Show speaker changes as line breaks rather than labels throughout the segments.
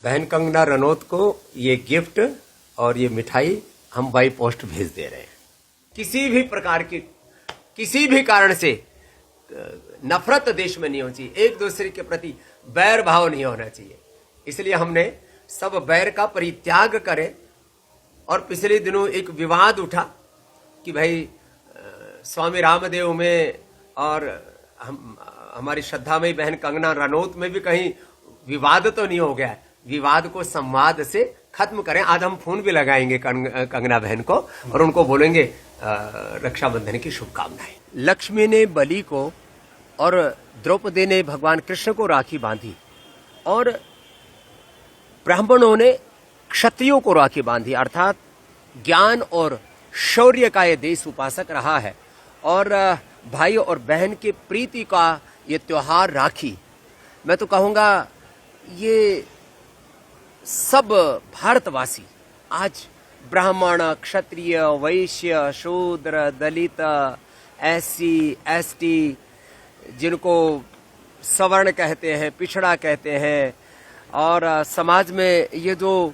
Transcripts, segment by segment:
बहन कंगना रनौत को ये गिफ्ट और ये मिठाई हम बाई पोस्ट भेज दे रहे हैं। किसी भी प्रकार की किसी भी कारण से नफरत देश में नहीं होनी चाहिए, एक दूसरे के प्रति बैर भाव नहीं होना चाहिए। इसलिए हमने सब बैर का परित्याग करें। और पिछले दिनों एक विवाद उठा कि भाई स्वामी रामदेव में और हमारी श्रद्धामयी बहन कंगना रनौत में भी कहीं विवाद तो नहीं हो गया है। विवाद को संवाद से खत्म करें। आज हम फोन भी लगाएंगे कंगना बहन को और उनको बोलेंगे रक्षाबंधन की शुभकामनाएं। लक्ष्मी ने बलि को और द्रौपदी ने भगवान कृष्ण को राखी बांधी और ब्राह्मणों ने क्षत्रियों को राखी बांधी, अर्थात ज्ञान और शौर्य का ये देश उपासक रहा है। और भाई और बहन के प्रीति का ये त्योहार राखी, मैं तो कहूँगा ये सब भारतवासी आज ब्राह्मण, क्षत्रिय, वैश्य, शूद्र, दलित, एससी, एसटी, जिनको सवर्ण कहते हैं, पिछड़ा कहते हैं, और समाज में ये जो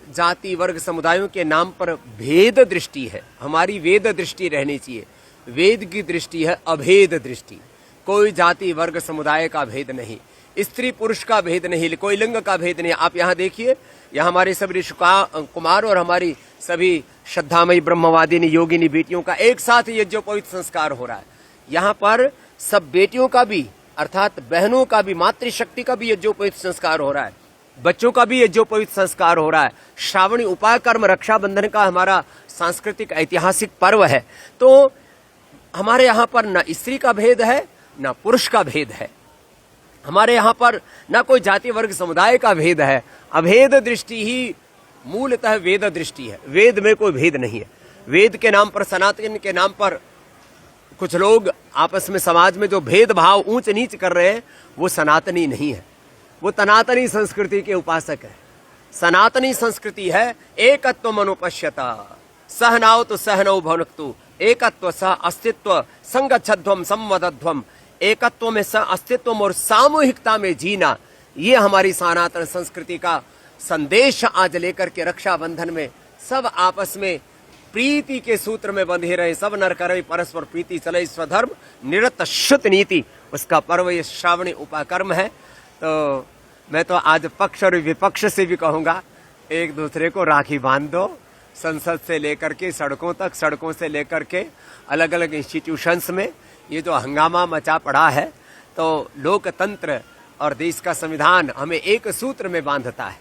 जाति वर्ग समुदायों के नाम पर भेद दृष्टि है, हमारी वेद दृष्टि रहनी चाहिए। वेद की दृष्टि है अभेद दृष्टि। कोई जाति वर्ग समुदाय का भेद नहीं, स्त्री पुरुष का भेद नहीं, कोई लिंग का भेद नहीं। आप यहाँ देखिए, यहाँ हमारे सभी ऋषि कुमार और हमारी सभी श्रद्धामयी ब्रह्मवादिनी योगिनी बेटियों का एक साथ यज्ञोपवीत संस्कार हो रहा है। यहाँ पर सब बेटियों का भी, अर्थात बहनों का भी, मातृशक्ति का भी यज्ञोपवीत संस्कार हो रहा है, बच्चों का भी यज्ञोपवीत संस्कार हो रहा है। श्रावणी उपाकर्म रक्षाबंधन का हमारा सांस्कृतिक ऐतिहासिक पर्व है। तो हमारे यहाँ पर न स्त्री का भेद है न पुरुष का भेद है, हमारे यहाँ पर न कोई जाति वर्ग समुदाय का भेद है। अभेद दृष्टि ही मूलतः वेद दृष्टि है। वेद में कोई भेद नहीं है। वेद के नाम पर, सनातन के नाम पर कुछ लोग आपस में समाज में जो भेदभाव ऊंच नीच कर रहे हैं, वो सनातनी नहीं है, वो तनातनी संस्कृति के उपासक है। सनातनी संस्कृति है एकत्व मनुपश्यता सहनाव तो सहनौ भुनक्तु एकत्व सह अस्तित्व संगच्छध्वम संवदध्वम। एकत्व में सह अस्तित्व और सामूहिकता में जीना, ये हमारी सनातन संस्कृति का संदेश आज लेकर के रक्षाबंधन में सब आपस में प्रीति के सूत्र में बंधे रहे। सब नर करे परस्पर प्रीति, चले स्वधर्म निरत शुत नीति, उसका पर्व ये श्रावणी उपाकर्म है। तो मैं तो आज पक्ष और विपक्ष से भी कहूँगा, एक दूसरे को राखी बांध दो। संसद से लेकर के सड़कों तक, सड़कों से लेकर के अलग अलग इंस्टीट्यूशंस में ये जो हंगामा मचा पड़ा है, तो लोकतंत्र और देश का संविधान हमें एक सूत्र में बांधता है।